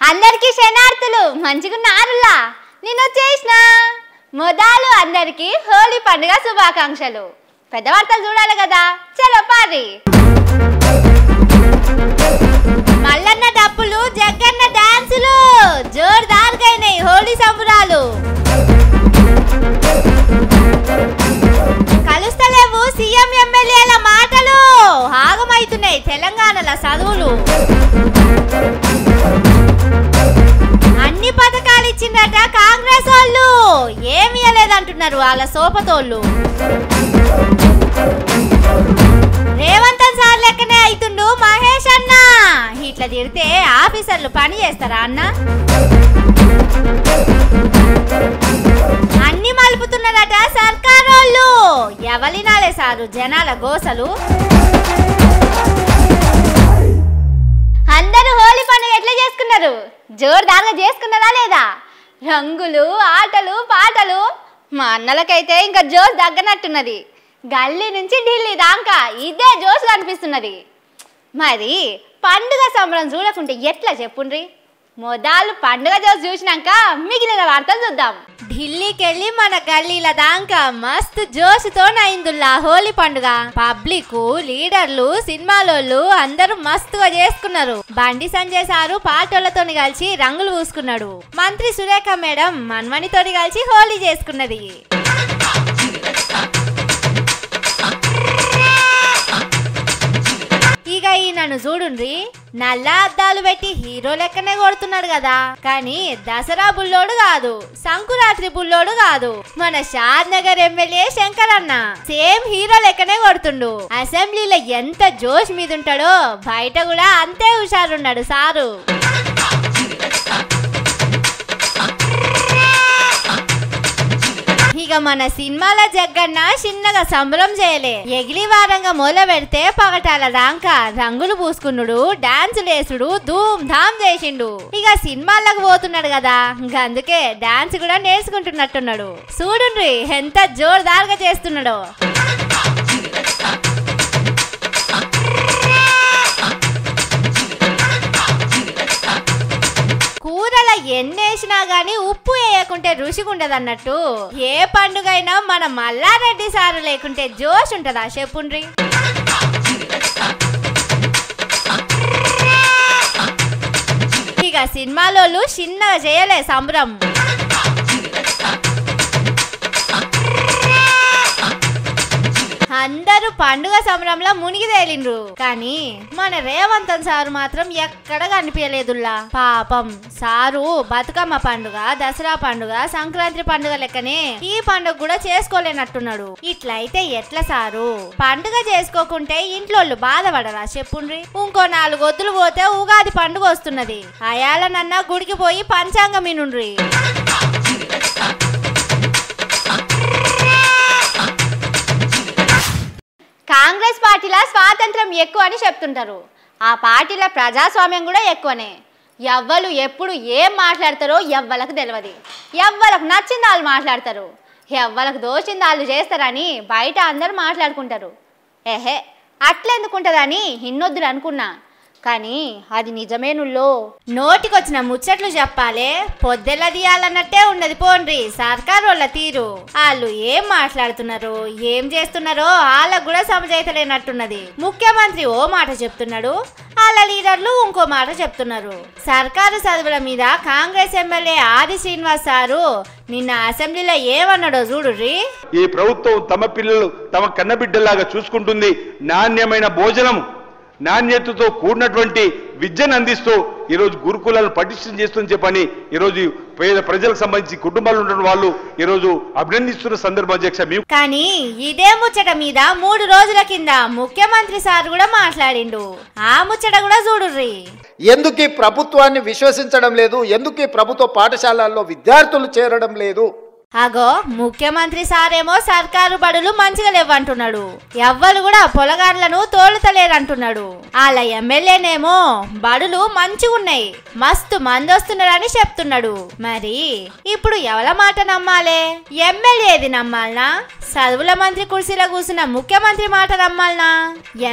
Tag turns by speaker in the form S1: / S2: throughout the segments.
S1: అందరికీ శనార్థులు మంచిగున్నారులా నేను చేసిన మొదలు అందరికీ హోలీ పండుగ శుభాకాంక్షలు. పెద్ద వార్తలు చూడాలి కదా, చలో పారి. మల్లన్న డప్పులు, జగ్గన్న డాన్సులు జోర్దార్గా అయినాయి హోలీ సంబరాలు. కలుస్తలేవు సీఎం ఎమ్మెల్యేల మాటలు, ఆగమైతున్నాయి తెలంగాణలో చదువులు. అన్ని పథకాలు ఇచ్చిందట కాంగ్రెస్ వాళ్ళు, ఏమి ఇవ్వలేదంటున్నారు వాళ్ళ సోపతోళ్ళు. రేవంత్ సార్ లెక్కనే అవుతుండు మహేష్ అన్న. ఇట్లా తిడితే ఆఫీసర్లు పని చేస్తారా అన్న? అన్ని మలుపుతున్నారట సర్కారోళ్ళు, ఎవలినాలే సారు జనాల గోసలు. అందరూ హోలీ పండుగ ఎట్లా చేసుకున్నారు? జోర్దార్గా చేసుకున్నారా లేదా? రంగులు, ఆటలు, పాటలు. మా అన్నలకైతే ఇంకా జోష్ దగ్గనట్టున్నది. గల్లీ నుంచి ఢిల్లీ దాకా ఇదే జోష్ అనిపిస్తున్నది. మరి పండుగ సంబరం చూడకుంటే ఎట్లా చెప్పుండ్రి? మొదలు పండుగ జోష్ చూసినాక మిగిలిన వార్తలు చూద్దాం. ఢిల్లీకి వెళ్ళి మన గల్లీల దాకా మస్తు జోష్తో అయిందుల్లా హోలీ పండుగ. పబ్లిక్, లీడర్లు, సినిమాలోళ్ళు అందరూ మస్తుగా చేసుకున్నారు. బండి సంజయ్ సారు పాటోళ్లతో కలిసి రంగులు పూసుకున్నాడు. మంత్రి సురేఖ మేడం మన్మణితో కలిసి హోలీ చేసుకున్నది. ఇక ఈయనను చూడుండ్రి, నల్ల అద్దాలు పెట్టి హీరో లెక్కనే కొడుతున్నాడు కదా. కానీ దసరా బుల్లోడు కాదు, సంకురాత్రి బుల్లోడు కాదు, మన షాద్ నగర్ ఎమ్మెల్యే శంకర్ అన్న సేమ్ హీరో లెక్కనే కొడుతుండు. అసెంబ్లీలో ఎంత జోష్ మీద ఉంటాడో బయట కూడా అంతే హుషారున్నాడు సారు. ఇక మన సినిమాల జగ్గన్న చిన్నగా సంబరం చేయలే. ఎగిలి వారంగా మొదలు పెడితే పగటాల దాకా రంగులు పూసుకున్నాడు, డాన్సులు వేసుడు, ధూమ్ ధామ్ చేసిండు. ఇక సినిమాలకు పోతున్నాడు కదా, అందుకే డాన్స్ కూడా నేర్చుకుంటున్నట్టున్నాడు. చూడుండ్రి ఎంత జోర్దార్గా చేస్తున్నాడో. కూరల ఎన్నేసినా గానీ ఉప్పు వేయకుంటే రుచిగుండదన్నట్టు ఏ పండుగ అయినా మన మల్లారెడ్డి సారు లేకుంటే జోష్ ఉంటదా చెప్పుండ్రి? ఇక సినిమాలోళ్ళు చిన్నగా చేయలే సంబరం. అందరూ పండుగ సంబరంలో మునిగి తేలిండ్రు. కానీ మన రేవంత్ సారు మాత్రం ఎక్కడ కనిపించలేదుల్లా. పాపం సారు బతుకమ్మ పండుగ, దసరా పండుగ, సంక్రాంతి పండుగ లెక్కనే ఈ పండుగ కూడా చేసుకోలేనట్టున్నాడు. ఇట్లయితే ఎట్లా సారు? పండుగ చేసుకోకుంటే ఇంట్లోళ్ళు బాధపడరా చెప్పుండ్రి? ఇంకో 4 వద్దులు పోతే ఉగాది పండుగ వస్తున్నది. అయాలనన్నా గుడికి పోయి పంచాంగం వినుండ్రి. కాంగ్రెస్ పార్టీలో స్వాతంత్రం ఎక్కువ అని చెప్తుంటారు. ఆ పార్టీలో ప్రజాస్వామ్యం కూడా ఎక్కువనే. ఎవ్వరు ఎప్పుడు ఏం మాట్లాడతారో ఎవ్వలకు తెలియదు. ఎవ్వరకు నచ్చింది వాళ్ళు మాట్లాడతారు, ఎవ్వరకు దోచింది వాళ్ళు చేస్తారని బయట అందరూ మాట్లాడుకుంటారు. ఏహే అట్లెందుకుంటుందని ఇన్నొద్దురు అనుకున్నా, కానీ అది నిజమేనుల్లో. నోటికొచ్చిన ముచ్చట్లు చెప్పాలే, పొద్దెల తీయాలన్నట్టే ఉన్నది పోండ్రి సర్కారు వాళ్ళ తీరు. వాళ్ళు ఏం మాట్లాడుతున్నారో ఏం చేస్తున్నారో వాళ్ళకు కూడా సమజైతలేనట్టున్నది. ముఖ్యమంత్రి ఓ మాట చెప్తున్నాడు, వాళ్ళ లీడర్లు ఇంకో మాట చెప్తున్నారు. సర్కారు చదువుల మీద కాంగ్రెస్ ఎమ్మెల్యే ఆది శ్రీనివాస్ సారు నిన్న అసెంబ్లీలో ఏమన్నాడో చూడుర్రి.
S2: ఈ ప్రభుత్వం తమ పిల్లలు తమ కన్నబిడ్డలాగా చూసుకుంటుంది. నాణ్యమైన భోజనం, నాణ్యతతో కూడినటువంటి విద్యను అందిస్తూ ఈరోజు గురుకులాలను పటిష్టం చేస్తుందని చెప్పని ఈరోజు పేద ప్రజలకు సంబంధించి కుటుంబాలు ఉన్న వాళ్ళు ఈరోజు అభినందిస్తున్న సందర్భం అధ్యక్ష.
S1: కానీ ఇదే ముచ్చట మీద 3 రోజుల కింద ముఖ్యమంత్రి సార్ కూడా మాట్లాడిండు. ఆ ముచ్చట కూడా చూడుర్రి.
S3: ఎందుకు ప్రభుత్వాన్ని విశ్వసించడం లేదు? ఎందుకు ప్రభుత్వ పాఠశాలల్లో విద్యార్థులు చేరడం లేదు?
S1: అగో ముఖ్యమంత్రి సారేమో సర్కారు బడులు మంచిగా లేవంటున్నాడు, ఎవ్వరు కూడా పొలగాండ్లను తోలుతలేరంటున్నాడు. వాళ్ళ ఎమ్మెల్యేనేమో బడులు మంచిగున్నాయి, మస్తు మంది వస్తున్నారని చెప్తున్నాడు. మరి ఇప్పుడు ఎవల మాట నమ్మాలే? ఎమ్మెల్యేది నమ్మాలనా? చదువుల మంత్రి కుర్చీలో కూర్చున్న ముఖ్యమంత్రి మాట నమ్మాలనా?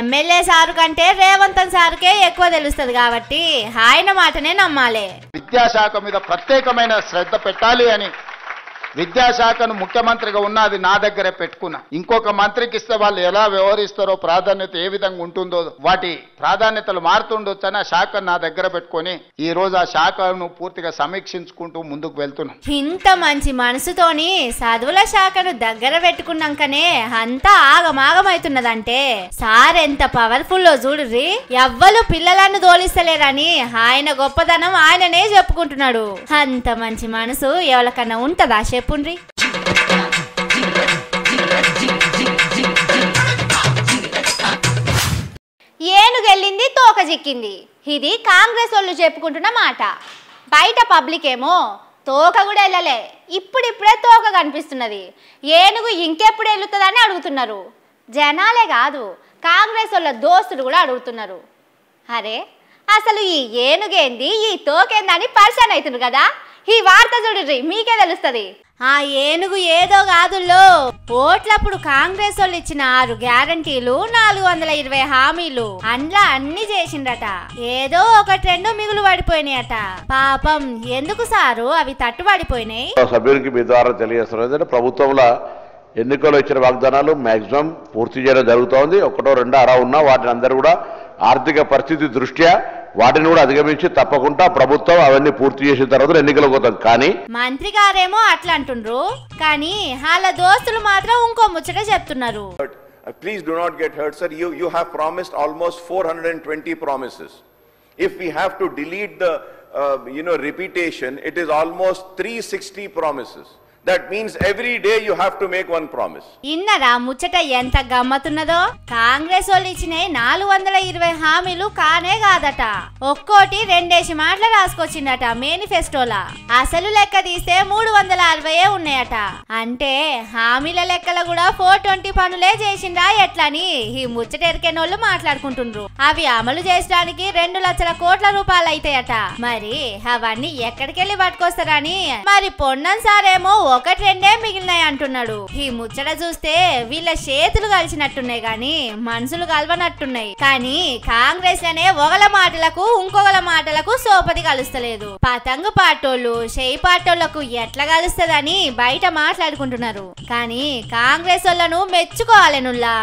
S1: ఎమ్మెల్యే సారు కంటే రేవంత్ సార్కే ఎక్కువ తెలుస్తుంది కాబట్టి ఆయన మాటనే నమ్మాలి.
S3: విద్యాశాఖ మీద ప్రత్యేకమైన శ్రద్ధ పెట్టాలి అని విద్యాశాఖను ముఖ్యమంత్రిగా ఉన్నది నా దగ్గరే పెట్టుకున్నా. ఇంకొక మంత్రికి ఇస్తే వాళ్ళు ఎలా వ్యవహరిస్తారో, ప్రాధాన్యత ఏ విధంగా ఉంటుందో, వాటి ప్రాధాన్యతలు మారుతుండొచ్చు అని ఆ శాఖను నా దగ్గర పెట్టుకొని ఈ రోజు ఆ శాఖను పూర్తిగా సమీక్షించుకుంటూ ముందుకు వెళ్తున్నాం.
S1: ఇంత మంచి మనసుతోని చదువుల శాఖను దగ్గర పెట్టుకున్నాకనే అంతా ఆగమాగమైతున్నదంటే సార్ ఎంత పవర్ఫుల్ లో చూడుర్రి. ఎవ్వరు పిల్లలను దోలిస్తలేరని ఆయన గొప్పదనం ఆయననే చెప్పుకుంటున్నాడు. అంత మంచి మనసు ఎవరికన్నా ఉంటదా చెప్పుండ్రి. ఏనుగెళ్ళింది తోక చిక్కింది, ఇది కాంగ్రెస్ వాళ్ళు చెప్పుకుంటున్న మాట. బయట పబ్లిక్ ఏమో తోక కూడా వెళ్ళలే, ఇప్పుడిప్పుడే తోక కనిపిస్తున్నది, ఏనుగు ఇంకెప్పుడు వెళ్తుందని అడుగుతున్నారు. జనాలే కాదు, కాంగ్రెస్ వాళ్ళ దోస్తులు కూడా అడుగుతున్నారు. అరే అసలు ఈ ఏనుగేంది ఈ తోకేందని పరిశాన్ అవుతున్నారు కదా. ఈ వార్త చూడండి, మీకే తెలుస్తుంది. ఆ ఏనుగు ఏదో కాదుల్లో, ఓట్లప్పుడు కాంగ్రెస్ వాళ్ళు ఇచ్చిన 6 గ్యారంటీలు, 420 హామీలు అండ్లా అన్ని చేసిండట. ఏదో ఒకటి రెండు మిగులు పడిపోయినాయట. పాపం ఎందుకు సారు అవి తట్టుబడిపోయినాయి?
S4: సభ్యునికి మీ ద్వారా తెలియజేస్తున్నది, ప్రభుత్వంలో ఎన్నికల్లో ఇచ్చిన వాగ్దానాలు మాక్సిమం పూర్తి చేయడం జరుగుతోంది. ఒకటో రెండో అరా ఉన్నా వాటిని అందరూ కూడా ఆర్థిక పరిస్థితి దృష్ట్యా వాటిని కూడా అధిగమించి తప్పకుండా ప్రభుత్వం అవన్నీ పూర్తి చేసిన తర్వాత ఎన్నికలకు పోతాం. కానీ
S1: మంత్రి గారేమో అట్లా అంటుండ్రు, కానీ వాళ్ళ దోస్తులు మాత్రం ఇంకో ముచ్చట చెప్తున్నారు.
S5: Please do not get hurt, sir. You have promised almost 420 promises. If we have to delete the repetition, it is almost 360 promises. That means every day you have to make one promise.
S1: ఇన్నరా ముచ్చట ఎంత గమ్మతున్నదో. కాంగ్రెస్ వాళ్ళు ఇచ్చిన 420 హామీలు కానే కాదట, ఒక్కోటి 2 మాటలు రాసుకొచ్చిందట మేనిఫెస్టోలా. అసలు లెక్క తీస్తే 360 ఉన్నాయట. అంటే హామీల లెక్కల కూడా 420 పనులే చేసిందా ఎట్లని ఈ ముచ్చట ఎరికెనోళ్ళు మాట్లాడుకుంటుండ్రు. అవి అమలు చేయడానికి 2 లక్షల కోట్ల రూపాయలు అయితాయట. మరి అవన్నీ ఎక్కడికెళ్ళి పట్టుకొస్తారని మరి పొన్నం సారేమో 1-2 మిగిలినాయి అంటున్నాడు. ఈ ముచ్చట చూస్తే వీళ్ళ చేతులు కలిసినట్టున్నాయి గాని మనసులు కలవనట్టున్నాయి. కానీ కాంగ్రెస్ అనే ఒకల మాటలకు ఇంకొకల మాటలకు సోపతి కలుస్తలేదు. పతంగు పాటోళ్ళు చేయి పాటోళ్లకు ఎట్లా కలుస్తదని బయట మాట్లాడుకుంటున్నారు. కానీ కాంగ్రెస్ వాళ్ళను మెచ్చుకోవాలనుల్లా.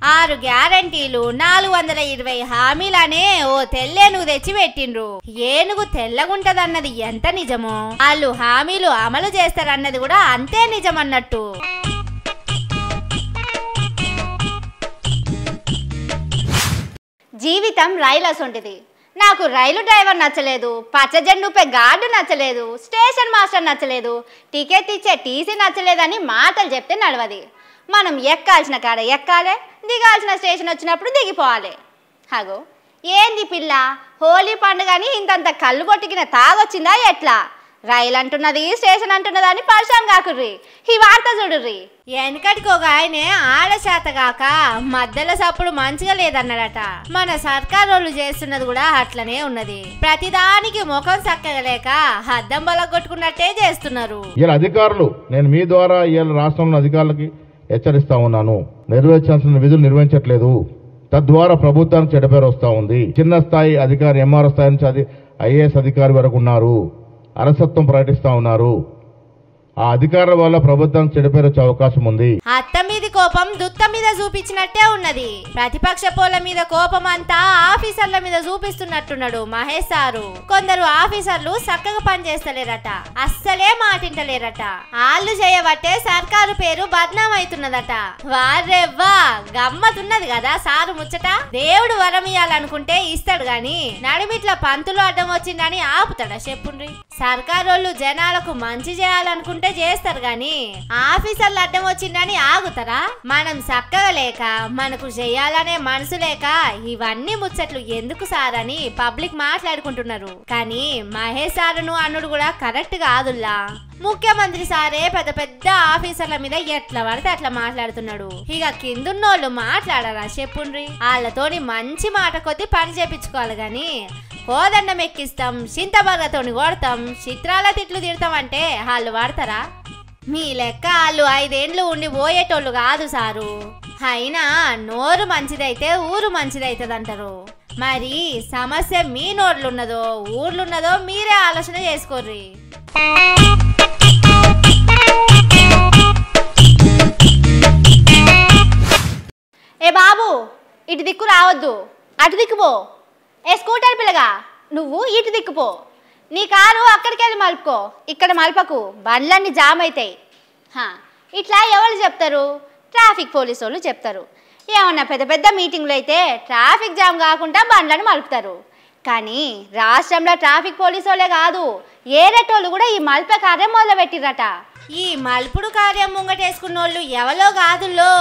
S1: 6 గ్యారంటీలు, 420 హామీలనే ఓ తెల్లేనుగు తెచ్చి పెట్టిండ్రు. ఏనుగు తెల్లగుంటదన్నది ఎంత నిజమో వాళ్ళు హామీలు అమలు చేస్తారన్నది కూడా అంతే నిజమన్నట్టు. జీవితం రైలు అసొంటిది. నాకు రైలు డ్రైవర్ నచ్చలేదు, పచ్చజెండుపై గార్డు నచ్చలేదు, స్టేషన్ మాస్టర్ నచ్చలేదు, టికెట్ ఇచ్చే టీసీ నచ్చలేదని మాటలు చెప్తే నడవది. మనం ఎక్కాల్సిన కాడ ఎక్కాలి, దిగాల్సిన స్టేషన్ వచ్చినప్పుడు దిగిపోవాలి. అగో ఏంది పిల్ల, హోలీ పండుగని ఇంతంత కళ్ళు కొట్టికిన తాగొచ్చిందా ఎట్లా? రైలు అంటున్నది, స్టేషన్ అంటున్నది అని పరిశాన్ కాకుర్రి. ఈ వార్త చూడుర్రి. వెనకటికి ఒక ఆయనే ఆడశాతగాక మధ్యలో సప్పుడు మంచిగా లేదన్నాడట. మన సర్కారు వాళ్ళు చేస్తున్నది కూడా అట్లనే ఉన్నది. ప్రతిదానికి ముఖం చక్కగా లేక అద్దం బలగొట్టుకున్నట్టే చేస్తున్నారు.
S6: ఇలా అధికారులు, నేను మీ ద్వారా ఇలా రాష్ట్రంలో అధికారులకి హెచ్చరిస్తా ఉన్నాను, నిర్వహించాల్సిన విధులు నిర్వహించట్లేదు. తద్వారా ప్రభుత్వానికి చెడ్డ పేరు వస్తూ ఉంది. చిన్న స్థాయి అధికారి ఎంఆర్ఓ స్థాయి నుంచి ఐఏఎస్ అధికారి వరకు ఉన్నారు, అలసత్వం ప్రకటిస్తా ఉన్నారు. ఆ అధికారుల వల్ల ప్రభుత్వం చెడిపోయే అవకాశం ఉంది.
S1: అత్త మీద కోపం దుత్త మీద చూపించినట్టే ఉన్నది. ప్రతిపక్ష పోల మీద కోపం అంతా ఆఫీసర్ల మీద చూపిస్తున్నట్టున్నాడు మహేష్ సారు. కొందరు ఆఫీసర్లు చక్కగా పనిచేస్తలేరట, అస్సలే మాటింటలేరట. ఆళ్ళు చేయబట్టే సర్కారు పేరు బద్నాం అవుతున్నదట. వారెవ్వా గమ్మతున్నది కదా సారు ముచ్చట. దేవుడు వరం ఇయ్యాలనుకుంటే ఇస్తాడు గాని నడిమిట్ల పంతులు అడ్డం వచ్చిందని ఆపుతాడా చెప్పుండ్రి. సర్కారోళ్ళు జనాలకు మంచి చేయాలనుకుంటే చేస్తారు గాని ఆఫీసర్లు అడ్డం వచ్చిందని ఆగుతారా? మనం చక్కగా లేక మనకు చేయాలనే మనసు లేక ఇవన్నీ ముచ్చట్లు ఎందుకు సార్ అని పబ్లిక్ మాట్లాడుకుంటున్నారు. కానీ మహేష్ సారును అన్నుడు కూడా కరెక్ట్ కాదుల్లా. ముఖ్యమంత్రి సారే పెద్ద పెద్ద ఆఫీసర్ల మీద ఎట్లా పడితే అట్లా మాట్లాడుతున్నాడు. ఇక కిందున్నోళ్ళు మాట్లాడరా చెప్పుండ్రి. వాళ్ళతోని మంచి మాట కొద్ది పని చేపించుకోవాలి గాని కోదండం ఎక్కిస్తాం, చింతబర్గతోని కొడతాం, చిత్రాల తిట్లు తిడతాం అంటే వాళ్ళు వాడతారా? మీ లెక్క వాళ్ళు 5 ఏండ్లు ఉండి పోయేటోళ్ళు కాదు సారు. అయినా నోరు మంచిదైతే ఊరు మంచిదైతుంది అంటారు. మరి సమస్య మీ నోట్లున్నదో ఊర్లున్నదో మీరే ఆలోచన చేసుకోర్రి. ఏ బాబు, ఇటు దిక్కు రావద్దు, అటు దిక్కుపో. ఏ స్కూటర్ పిల్లగా, నువ్వు ఇటు దిక్కుపో. నీ కారు అక్కడికి వెళ్ళి మలుపుకో, ఇక్కడ మలుపకు, బండ్లన్నీ జామ్ అవుతాయి. ఇట్లా ఎవరు చెప్తారు? ట్రాఫిక్ పోలీసు వాళ్ళు చెప్తారు. ఏమన్నా పెద్ద పెద్ద మీటింగ్లు అయితే ట్రాఫిక్ జామ్ కాకుండా బండ్లను మలుపుతారు. కానీ రాష్ట్రంలో ట్రాఫిక్ పోలీసు వాళ్ళే కాదు, ఏరేటోళ్ళు కూడా ఈ మలుపే కార్యం మొదలుపెట్టిరట. ఈ మలుపుడు కార్యం ముంగటేసుకున్న వాళ్ళు ఎవరో కాదుల్లో,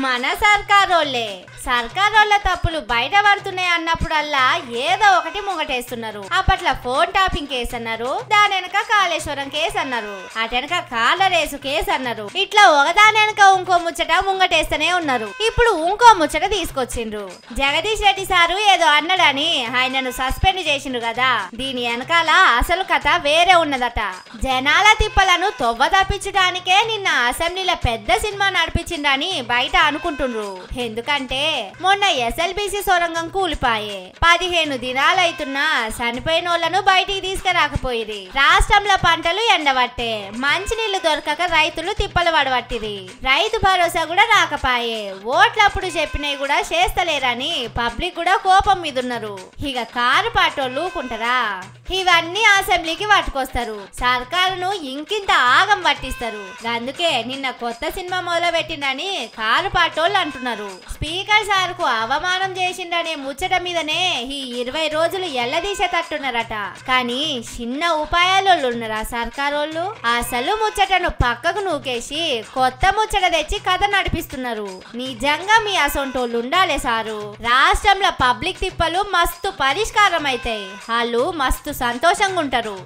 S1: మన సర్కారోళ్ళే. సర్కారోళ్ళ తప్పులు బయట పడుతున్నాయి అన్నప్పుడల్లా ఏదో ఒకటి ముంగటేస్తున్నారు. అప్పట్లో ఫోన్ టాపింగ్ కేసు అన్నారు, దాని వెనక కాళేశ్వరం కేసు అన్నారు, అటెనక కార్ల రేసు కేసు అన్నారు. ఇట్లా ఒకదాని వెనక ఇంకో ముచ్చట ముంగటేస్తూనే ఉన్నారు. ఇప్పుడు ఇంకో ముచ్చట తీసుకొచ్చిండ్రు. జగదీష్ రెడ్డి సారు ఏదో అన్నాడని ఆయనను సస్పెండ్ చేసిండ్రు కదా, దీని వెనకాల అసలు కథ వేరే ఉన్నదట. జనాల తిప్పలను తొవ్వ తప్పించడానికే నిన్న అసెంబ్లీలో పెద్ద సినిమా నడిపించిందని బయట అనుకుంటుండ్రు. ఎందుకంటే మొన్న ఎస్ఎల్బిసి సొరంగం కూలిపాయే, 15 దినాలైతున్నా చనిపోయిన వాళ్ళను బయటికి తీసుకురాకపోయిరి. రాష్ట్రంలో పంటలు ఎండబట్టే, మంచినీళ్లు దొరకక రైతులు తిప్పలు పడబట్టిరి. రైతు భరోసా కూడా రాకపాయే, ఓట్లప్పుడు చెప్పినవి కూడా చేస్తలేరని పబ్లిక్ కూడా కోపం మీద ఉన్నారు. ఇక కారు పాటోళ్ళు ఊకుంటారా? ఇవన్నీ అసెంబ్లీకి పట్టుకొస్తారు, సర్కారును ఇంకింత ఆగం పట్టిస్తారు. అందుకే నిన్న కొత్త సినిమా మొదలు పెట్టిండని కారు పాటోళ్ళు అంటున్నారు. స్పీకర్ సార్కు అవమానం చేసిండనే ముచ్చట మీదనే ఈ 20 రోజులు ఎల్లదీసేటట్టున్నారట. కానీ చిన్న ఉపాయాలు ఉన్నారా సర్కారోళ్ళు? అసలు ముచ్చటను పక్కకు నూకేసి కొత్త ముచ్చట తెచ్చి కథ నడిపిస్తున్నారు. నిజంగా మీ అసొంటోళ్ళు ఉండాలి సారు. రాష్ట్రంలో పబ్లిక్ తిప్పలు మస్తు పరిష్కారం అవుతాయి, వాళ్ళు మస్తు సంతోషంగా ఉంటారు.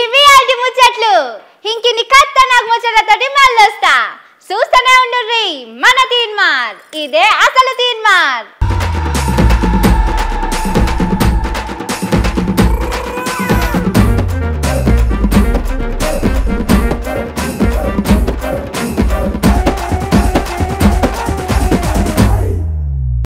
S1: ఇవి అది ముచ్చట్లు. ఇంకిన్ని కత్త నాకు ముచ్చట్లతోటి మళ్ళొస్తా. చూస్తూనే ఉండుర్రి మన తీన్మార్. ఇదే అసలు తీన్మార్.